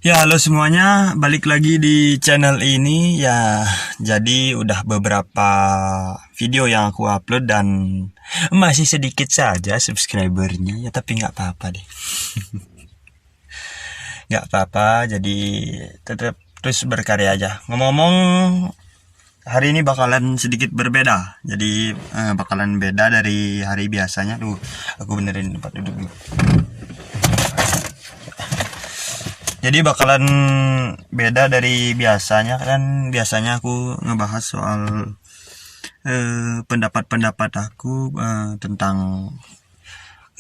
Ya, halo semuanya, balik lagi di channel ini ya. Jadi udah beberapa video yang aku upload dan masih sedikit saja subscribernya ya, tapi nggak apa-apa deh. Nggak apa-apa, jadi tetap terus berkarya aja. Ngomong-ngomong, hari ini bakalan sedikit berbeda. Jadi bakalan beda dari hari biasanya. Aku benerin tempat duduk dulu. Jadi bakalan beda dari biasanya, kan biasanya aku ngebahas soal pendapat-pendapat aku tentang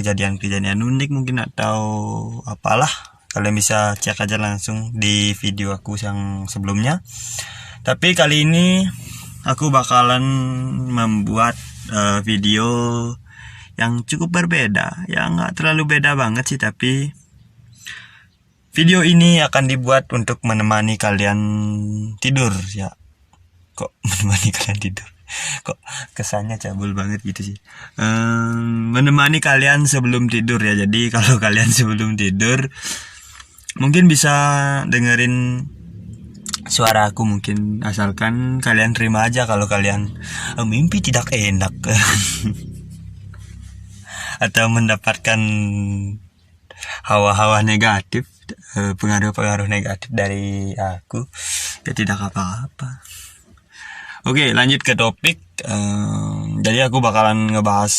kejadian-kejadian unik mungkin atau apalah. Kalian bisa cek aja langsung di video aku yang sebelumnya. Tapi kali ini aku bakalan membuat video yang cukup berbeda. Ya nggak terlalu beda banget sih, tapi video ini akan dibuat untuk menemani kalian tidur ya. Kok menemani kalian tidur? Kok kesannya cabul banget gitu sih. Menemani kalian sebelum tidur ya. Jadi kalau kalian sebelum tidur mungkin bisa dengerin suara aku, mungkin asalkan kalian terima aja kalau kalian mimpi tidak enak atau mendapatkan hawa-hawa negatif, pengaruh-pengaruh negatif dari aku, ya tidak apa-apa. Oke, lanjut ke topik. Jadi aku bakalan ngebahas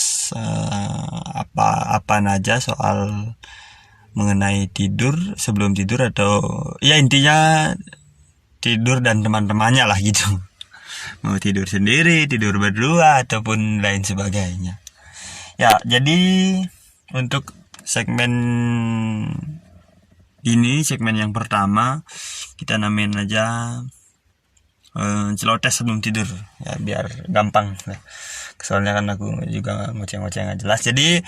apa aja soal mengenai tidur, sebelum tidur, atau ya intinya tidur dan teman-temannya lah gitu. Mau tidur sendiri, tidur berdua, ataupun lain sebagainya. Ya, jadi untuk segmen ini, segmen yang pertama, kita namain aja celoteh sebelum tidur ya, biar gampang. Soalnya kan aku juga ngoceh-ngoceh nggak jelas. Jadi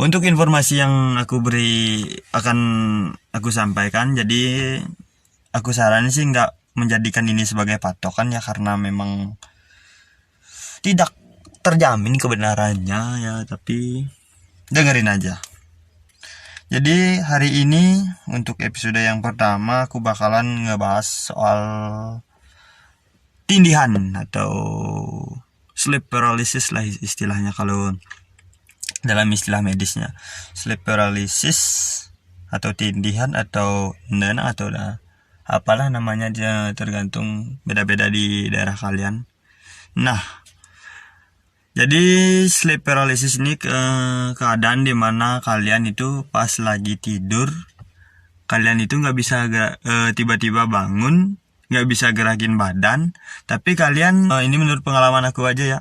untuk informasi yang aku beri akan aku sampaikan. Jadi aku saranin sih nggak menjadikan ini sebagai patokan ya, karena memang tidak terjamin kebenarannya ya, tapi dengerin aja. Jadi hari ini untuk episode yang pertama aku bakalan ngebahas soal tindihan atau sleep paralysis lah istilahnya kalau dalam istilah medisnya. Sleep paralysis atau tindihan atau nena atau apalah namanya, dia tergantung beda-beda di daerah kalian. Nah, jadi sleep paralysis ini keadaan dimana kalian itu pas lagi tidur, kalian itu nggak bisa tiba-tiba bangun, nggak bisa gerakin badan, tapi kalian ini menurut pengalaman aku aja ya,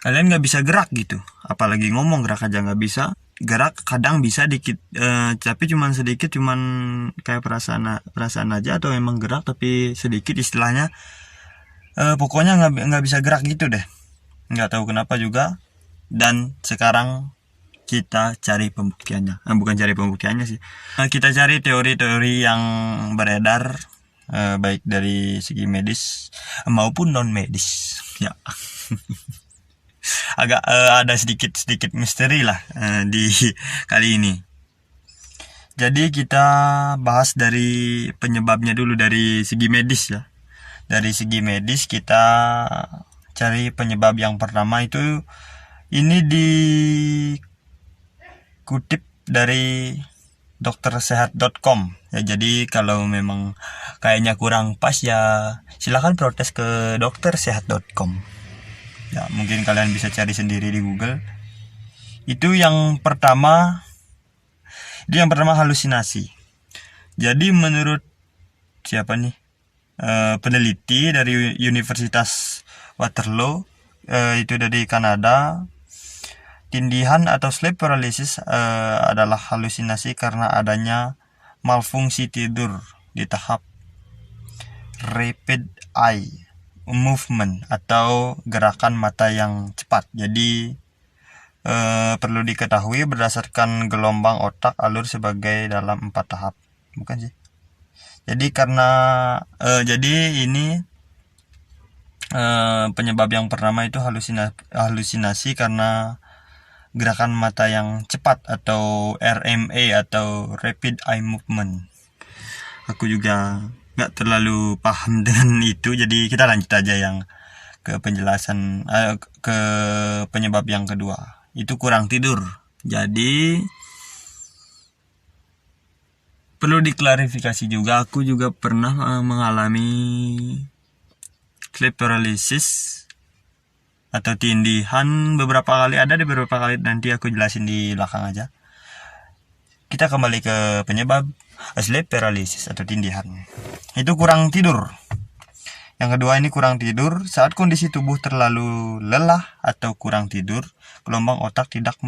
kalian nggak bisa gerak gitu, apalagi ngomong, gerak aja nggak bisa. Gerak kadang bisa dikit, tapi cuman sedikit, cuman kayak perasaan aja, atau memang gerak tapi sedikit istilahnya. Pokoknya nggak bisa gerak gitu deh, nggak tahu kenapa juga. Dan sekarang kita cari pembuktiannya, bukan cari pembuktiannya sih, kita cari teori-teori yang beredar, baik dari segi medis maupun non medis ya. Agak ada sedikit misteri lah di kali ini. Jadi kita bahas dari penyebabnya dulu, dari segi medis ya. Dari segi medis kita cari penyebab yang pertama itu, ini dikutip dari doktersehat.com ya. Jadi kalau memang kayaknya kurang pas ya silakan protes ke doktersehat.com ya, mungkin kalian bisa cari sendiri di Google. Itu yang pertama halusinasi. Jadi menurut siapa nih, peneliti dari Universitas Waterloo, itu dari Kanada, tindihan atau sleep paralysis adalah halusinasi karena adanya malfungsi tidur di tahap rapid eye movement atau gerakan mata yang cepat. Jadi perlu diketahui berdasarkan gelombang otak alur sebagai dalam 4 tahap. Bukan sih. Jadi karena jadi ini penyebab yang pertama itu halusinasi karena gerakan mata yang cepat atau RMA atau rapid eye movement. aku juga nggak terlalu paham dengan itu, jadi kita lanjut aja yang ke penjelasan ke penyebab yang kedua, itu kurang tidur. Jadi perlu diklarifikasi juga, aku juga pernah mengalami sleep paralysis atau tindihan beberapa kali, ada di beberapa kali, nanti aku jelasin di belakang aja. Kita kembali ke penyebab sleep paralysis atau tindihan. Itu kurang tidur. Yang kedua ini kurang tidur saat kondisi tubuh terlalu lelah atau kurang tidur, gelombang otak tidak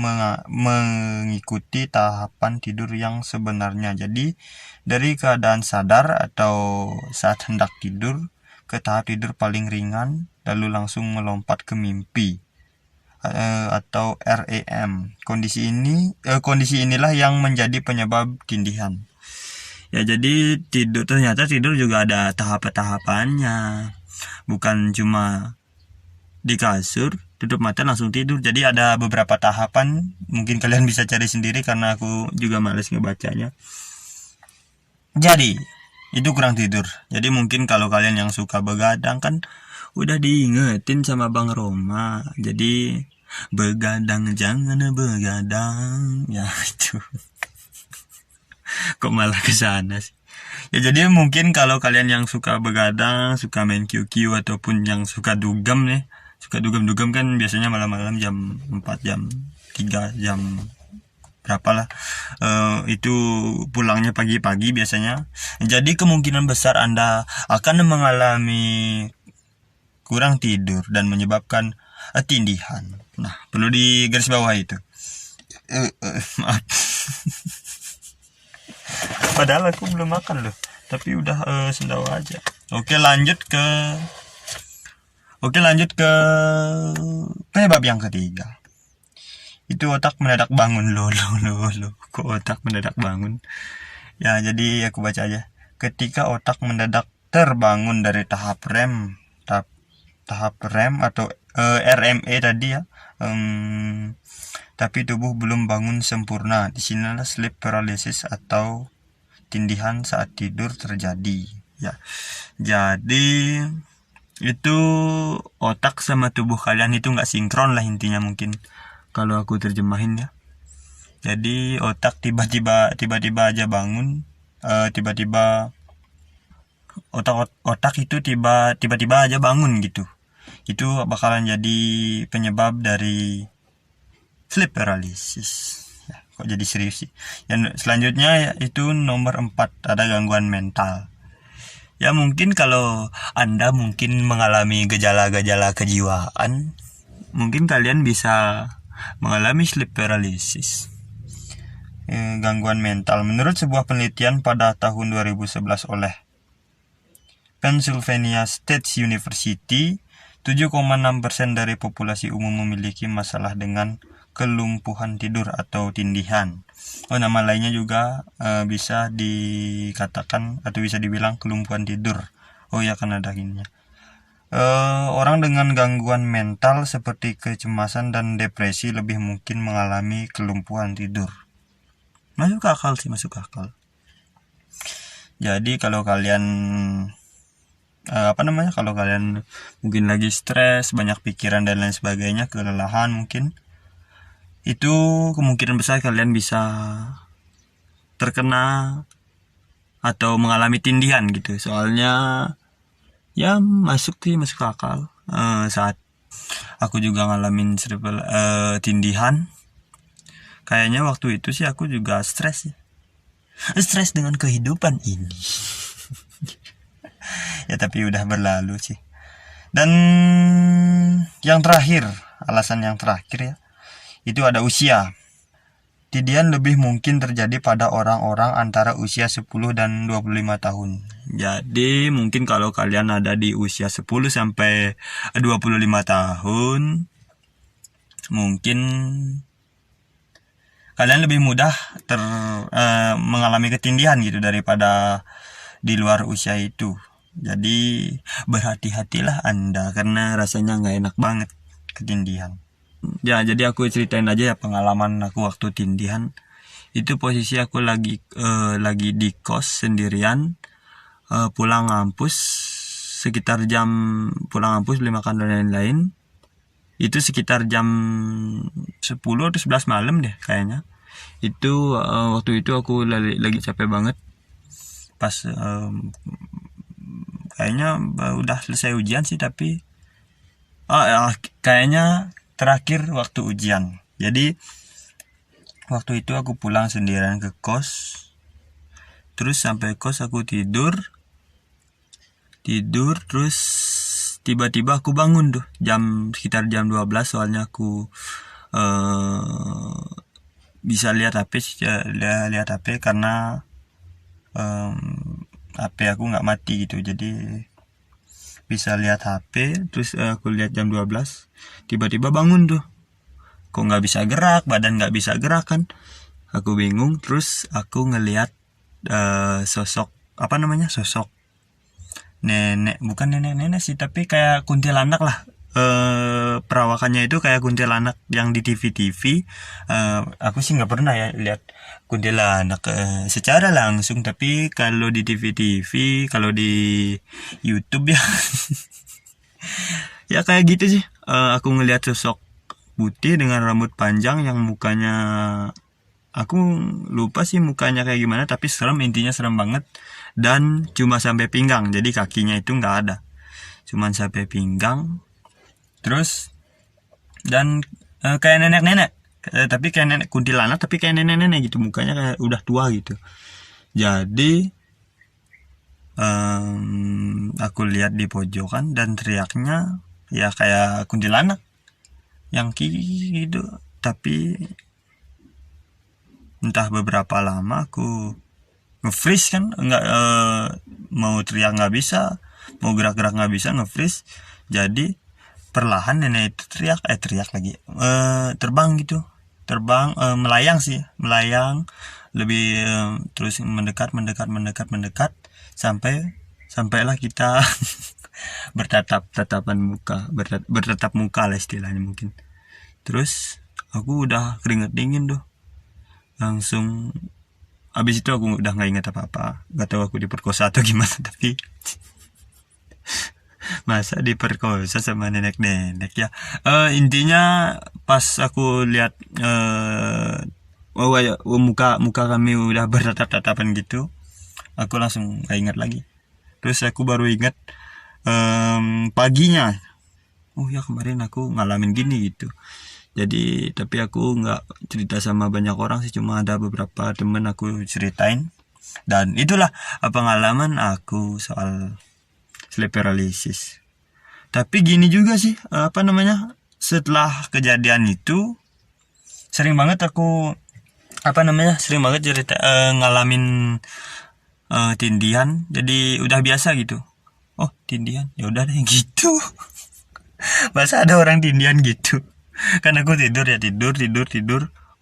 mengikuti tahapan tidur yang sebenarnya. Jadi dari keadaan sadar atau saat hendak tidur ke tahap tidur paling ringan, lalu langsung melompat ke mimpi atau REM. Kondisi inilah yang menjadi penyebab tindihan. Ya, jadi ternyata tidur juga ada tahap-tahapannya. Bukan cuma di kasur, tutup mata langsung tidur. Jadi ada beberapa tahapan, mungkin kalian bisa cari sendiri karena aku juga males ngebacanya. Jadi, itu kurang tidur. Jadi mungkin kalau kalian yang suka begadang kan udah diingetin sama Bang Roma. Jadi, begadang jangan begadang. Ya, itu. Kok malah ke sana sih? Ya, jadi mungkin kalau kalian yang suka begadang, suka main QQ, ataupun yang suka dugem nih, suka dugem-dugem kan biasanya malam-malam jam 4, jam 3, jam berapa lah, itu pulangnya pagi-pagi biasanya. Jadi kemungkinan besar Anda akan mengalami kurang tidur dan menyebabkan tindihan. Nah, perlu digarisbawahi itu. Maaf. Padahal aku belum makan loh, tapi udah sendawa aja. Oke, lanjut ke penyebab yang ketiga. Itu otak mendadak bangun. Loh. Kok otak mendadak bangun? Ya, jadi aku baca aja. Ketika otak mendadak terbangun dari tahap REM atau RME tadi ya, tapi tubuh belum bangun sempurna. Disinilah sleep paralysis atau tindihan saat tidur terjadi. Ya, jadi itu otak sama tubuh kalian itu nggak sinkron lah intinya, mungkin kalau aku terjemahin ya. Jadi otak tiba-tiba aja bangun, tiba-tiba otak itu tiba-tiba aja bangun gitu. Itu bakalan jadi penyebab dari sleep paralysis. Ya, kok jadi serius sih? Yang selanjutnya itu nomor 4, ada gangguan mental. Ya, mungkin kalau Anda mungkin mengalami gejala-gejala kejiwaan, mungkin kalian bisa mengalami sleep paralysis. Gangguan mental. Menurut sebuah penelitian pada tahun 2011 oleh Pennsylvania State University, 7,6% dari populasi umum memiliki masalah dengan kelumpuhan tidur atau tindihan. Nama lainnya juga bisa dikatakan atau bisa dibilang kelumpuhan tidur. Ya, kan ada ininya. Orang dengan gangguan mental seperti kecemasan dan depresi lebih mungkin mengalami kelumpuhan tidur. Masuk akal. Jadi kalau kalian kalau kalian mungkin lagi stres, banyak pikiran dan lain sebagainya, kelelahan mungkin, itu kemungkinan besar kalian bisa terkena atau mengalami tindihan gitu. Soalnya ya masuk akal. Saat aku juga ngalamin tindihan, kayaknya waktu itu sih aku juga stres dengan kehidupan ini. Ya, tapi udah berlalu sih. Dan alasan yang terakhir ya, itu ada usia. Tindihan lebih mungkin terjadi pada orang-orang antara usia 10 dan 25 tahun. Jadi mungkin kalau kalian ada di usia 10 sampai 25 tahun, mungkin kalian lebih mudah mengalami ketindihan gitu daripada di luar usia itu. Jadi berhati-hatilah Anda, karena rasanya nggak enak banget ketindihan. Ya, jadi aku ceritain aja ya pengalaman aku waktu tindihan. Itu posisi aku lagi di kos sendirian, pulang kampus, sekitar jam pulang kampus beli makan dan lain-lain, itu sekitar jam 10 atau 11 malam deh kayaknya. Itu waktu itu aku lagi capek banget, pas kayaknya udah selesai ujian sih, tapi kayaknya terakhir waktu ujian. Jadi waktu itu aku pulang sendirian ke kos, terus sampai kos aku tidur terus tiba-tiba aku bangun tuh sekitar jam 12, soalnya aku bisa lihat HP karena HP aku nggak mati gitu, jadi bisa lihat HP. Terus aku lihat jam 12, tiba-tiba bangun tuh, kok nggak bisa gerak, badan nggak bisa gerak kan, aku bingung. Terus aku ngelihat sosok nenek, bukan nenek sih, tapi kayak kuntilanak lah. Perawakannya itu kayak kuntilanak yang di TV. Aku sih nggak pernah ya lihat kuntilanak secara langsung, tapi kalau di TV, kalau di YouTube ya ya kayak gitu sih. Aku ngelihat sosok putih dengan rambut panjang yang mukanya, aku lupa sih mukanya kayak gimana, tapi intinya serem banget. Dan cuma sampai pinggang, jadi kakinya itu nggak ada, cuman sampai pinggang. Terus dan kayak nenek-nenek, tapi kayak nenek kuntilanak, tapi kayak nenek-nenek gitu, mukanya kayak udah tua gitu. Jadi aku lihat di pojokan dan teriaknya ya kayak kuntilanak yang gitu. Tapi entah beberapa lama aku nge-freeze kan, nggak mau teriak nggak bisa, mau gerak-gerak nggak bisa, nge-freeze. Jadi perlahan nenek itu teriak lagi, terbang gitu, melayang lebih, terus mendekat, sampailah kita bertatap muka lah istilahnya mungkin. Terus aku udah keringet dingin tuh, langsung abis itu aku udah nggak ingat apa-apa, nggak tahu aku diperkosa atau gimana, tapi masa diperkosa sama nenek ya. Intinya pas aku lihat muka kami udah bertatap-tatapan gitu, aku langsung nggak ingat lagi. Terus aku baru ingat paginya, oh ya kemarin aku ngalamin gini gitu. Jadi tapi aku nggak cerita sama banyak orang sih, cuma ada beberapa temen aku ceritain. Dan itulah pengalaman aku soal sleep paralysis. Tapi gini juga sih, setelah kejadian itu sering banget cerita ngalamin tindihan. Jadi udah biasa gitu, oh tindihan ya udah deh gitu. Masa ada orang tindihan gitu, kan aku tidur,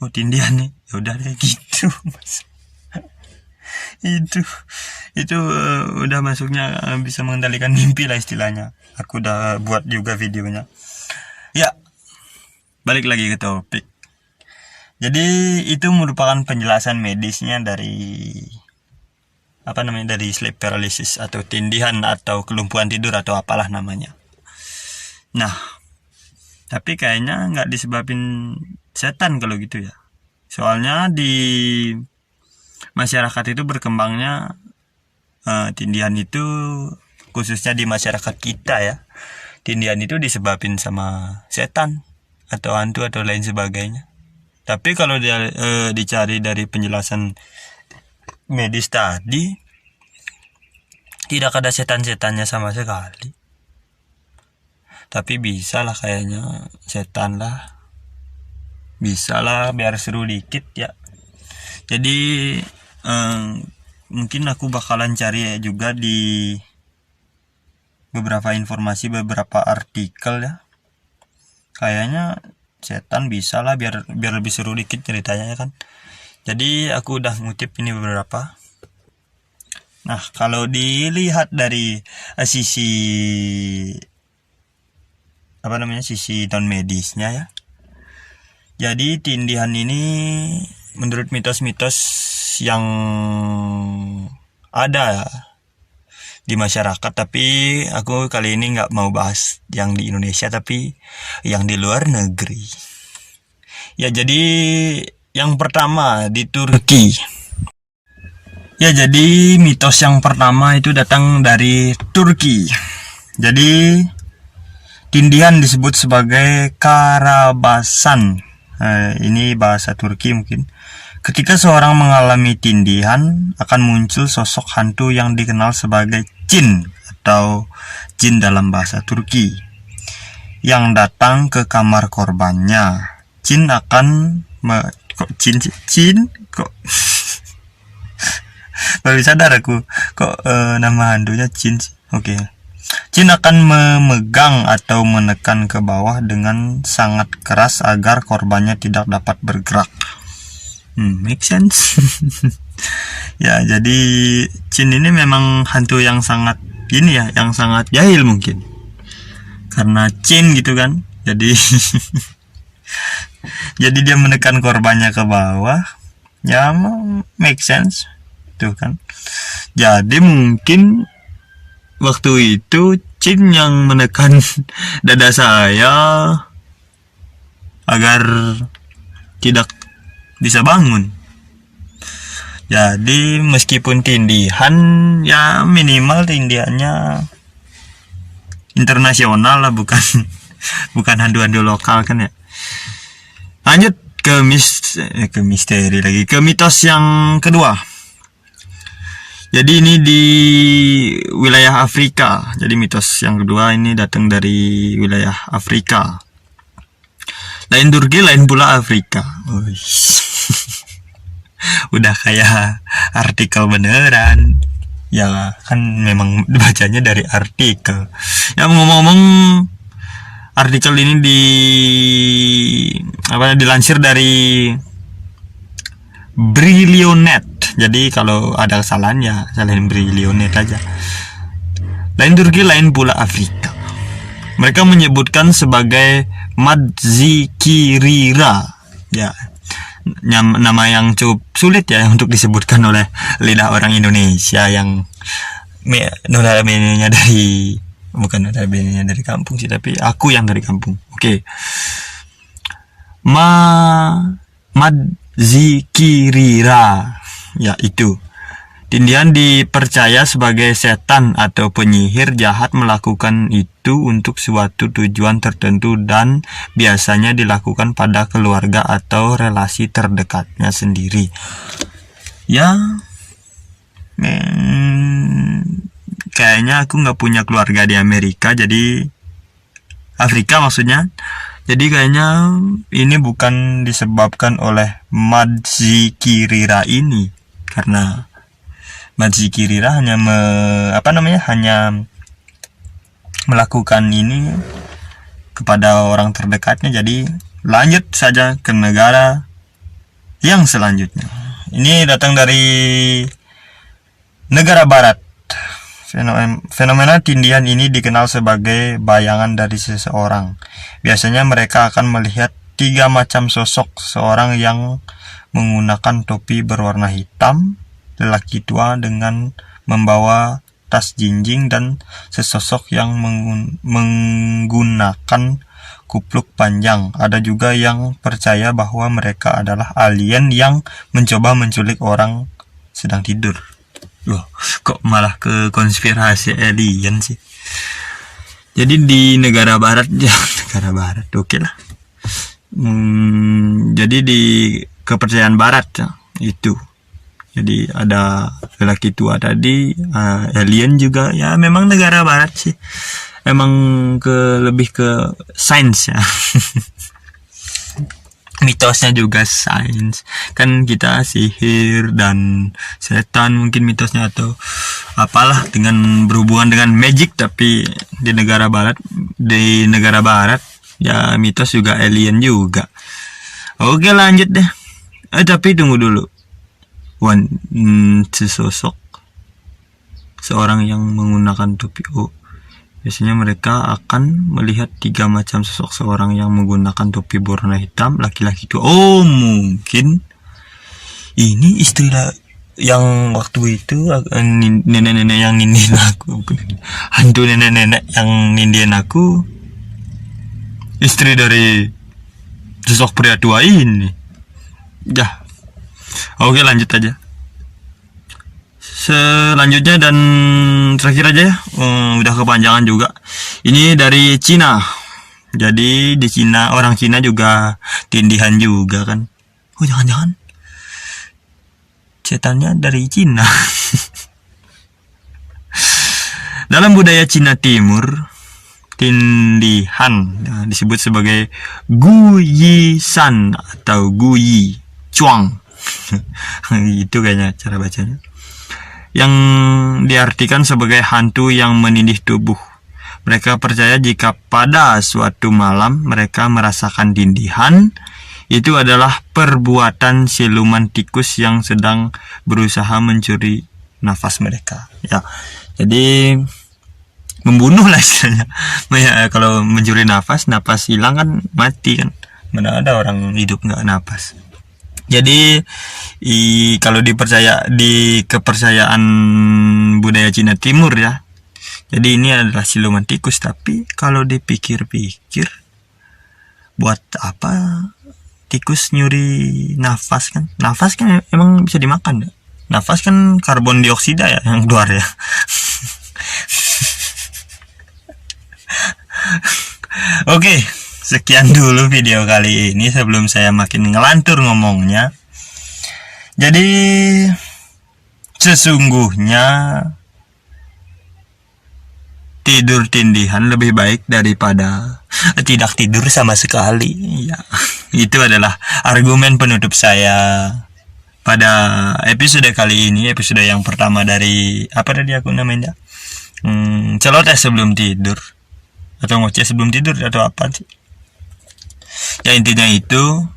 oh tindihan nih ya udah deh gitu. itu udah masuknya bisa mengendalikan mimpi lah istilahnya. Aku udah buat juga videonya ya. Balik lagi ke topik. Jadi itu merupakan penjelasan medisnya dari dari sleep paralysis atau tindihan atau kelumpuhan tidur atau apalah namanya. Nah, tapi kayaknya nggak disebabin setan kalau gitu ya. Soalnya di masyarakat itu berkembangnya tindihan itu, khususnya di masyarakat kita ya, tindihan itu disebabin sama setan atau hantu atau lain sebagainya. Tapi kalau dia dicari dari penjelasan medis tadi, tidak ada setan-setannya sama sekali. Tapi bisa lah kayaknya setan lah, bisa lah biar seru dikit ya. Jadi mungkin aku bakalan cari juga di beberapa informasi, beberapa artikel ya. Kayaknya setan bisa lah biar lebih seru dikit ceritanya ya kan. Jadi aku udah ngutip ini beberapa. Nah, kalau dilihat dari sisi sisi non medisnya ya. Jadi tindihan ini menurut mitos-mitos yang ada di masyarakat. Tapi aku kali ini nggak mau bahas yang di Indonesia, tapi yang di luar negeri. Ya, jadi yang pertama di Turki. Ya, jadi mitos yang pertama itu datang dari Turki. Jadi tindihan disebut sebagai karabasan. Ini bahasa Turki mungkin. Ketika seorang mengalami tindihan, akan muncul sosok hantu yang dikenal sebagai jin atau jin dalam bahasa Turki, yang datang ke kamar korbannya. Jin akan baru sadar aku kok nama hantunya jin. Oke. Jin akan memegang atau menekan ke bawah dengan sangat keras agar korbannya tidak dapat bergerak. Make sense. Ya, jadi jin ini memang hantu yang sangat yang sangat jahil mungkin. Karena jin gitu kan. Jadi jadi dia menekan korbannya ke bawah. Ya, make sense. Tuh kan. Jadi mungkin waktu itu jin yang menekan dada saya agar tidak bisa bangun. Jadi meskipun tindihan, ya minimal tindihannya internasional lah, bukan hantu-hantu lokal kan ya. Lanjut ke misteri lagi, ke mitos yang kedua. Jadi ini di wilayah Afrika. Jadi mitos yang kedua ini datang dari wilayah Afrika. Lain Turki, lain pula Afrika. Udah kayak artikel beneran. Ya kan memang bacanya dari artikel. Ya, ngomong-ngomong, artikel ini dilansir dari Brilionet. Jadi kalau ada kesalahan ya salahin Brilionet aja. Lain Turki, lain pula Afrika. Mereka menyebutkan sebagai Madzikirira. Ya, nama yang cukup sulit ya untuk disebutkan oleh lidah orang Indonesia yang notabene-nya dari kampung sih, tapi aku yang dari kampung. Oke. Madzikirira, ya itu. Tindihan dipercaya sebagai setan atau penyihir jahat melakukan itu untuk suatu tujuan tertentu dan biasanya dilakukan pada keluarga atau relasi terdekatnya sendiri. Ya, kayaknya aku nggak punya keluarga di Amerika, jadi Afrika maksudnya. Jadi kayaknya ini bukan disebabkan oleh Madzikirira ini, karena Madzikirira hanya hanya melakukan ini kepada orang terdekatnya. Jadi lanjut saja ke negara yang selanjutnya. Ini datang dari negara barat. Fenomena tindihan ini dikenal sebagai bayangan dari seseorang. Biasanya mereka akan melihat 3 macam sosok: seorang yang menggunakan topi berwarna hitam, lelaki tua dengan membawa tas jinjing, dan sesosok yang menggunakan kupluk panjang. Ada juga yang percaya bahwa mereka adalah alien yang mencoba menculik orang sedang tidur. Wah, kok malah ke konspirasi alien sih. Jadi di negara barat ya, negara barat, oke lah. Jadi di kepercayaan barat ya, itu. Jadi ada lelaki tua tadi, alien juga, ya memang negara barat sih. Emang lebih ke sains ya. Mitosnya juga sains. Kan kita sihir dan setan mungkin mitosnya, atau apalah dengan berhubungan dengan magic, tapi di negara barat ya mitos juga alien juga. Oke, lanjut deh. Tapi tunggu dulu. Sesosok seorang yang menggunakan topi. Biasanya mereka akan melihat 3 macam sosok: seorang yang menggunakan topi berwarna hitam, laki-laki itu. Mungkin ini istri yang waktu itu nenek-nenek yang nindiin aku, hantu nenek-nenek yang nindiin aku istri dari sosok pria tua ini. Ya, oke, lanjut aja. Selanjutnya dan terakhir aja ya, udah kepanjangan juga. Ini dari Cina. Jadi di Cina, orang Cina juga tindihan juga kan. Oh, jangan-jangan setannya dari Cina. Dalam budaya Cina Timur, tindihan disebut sebagai guyisan atau guyi cuang. Itu kayaknya cara bacanya. Yang diartikan sebagai hantu yang menindih tubuh. Mereka percaya jika pada suatu malam mereka merasakan tindihan, itu adalah perbuatan siluman tikus yang sedang berusaha mencuri nafas mereka. Ya, jadi membunuh lah istilahnya. Ya, kalau mencuri nafas hilang kan mati kan. Mana ada orang hidup nggak nafas. Jadi kalau di kepercayaan budaya Cina Timur ya, jadi ini adalah siluman tikus. Tapi kalau dipikir-pikir, buat apa tikus nyuri nafas kan? Nafas kan emang bisa dimakan ya. Nafas kan karbon dioksida ya yang keluar ya. Oke, sekian dulu video kali ini sebelum saya makin ngelantur ngomongnya. Jadi sesungguhnya tidur tindihan lebih baik daripada tidak tidur sama sekali. Ya, itu adalah argumen penutup saya pada episode kali ini, episode yang pertama dari apa tadi aku namanya? Celoteh sebelum tidur atau ngoceh sebelum tidur atau apa sih? Ya, intinya itu.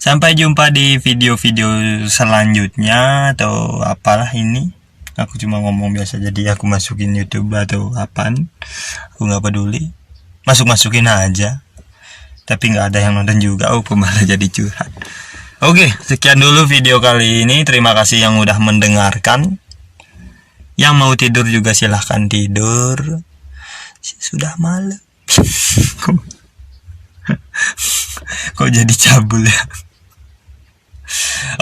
Sampai jumpa di video-video selanjutnya atau apalah ini. Aku cuma ngomong biasa, jadi aku masukin YouTube atau apaan, aku nggak peduli. Masukin aja, tapi nggak ada yang nonton juga. Aku malah jadi curhat. Oke, sekian dulu video kali ini. Terima kasih yang udah mendengarkan. Yang mau tidur juga silahkan tidur. Sudah malam. Kok jadi cabul ya?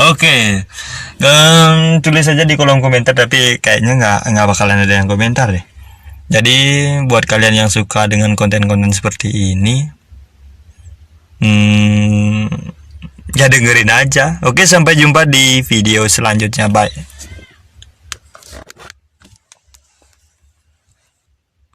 Oke, tulis aja di kolom komentar, tapi kayaknya nggak bakalan ada yang komentar deh. Jadi buat kalian yang suka dengan konten-konten seperti ini, ya dengerin aja. Oke, sampai jumpa di video selanjutnya. Bye.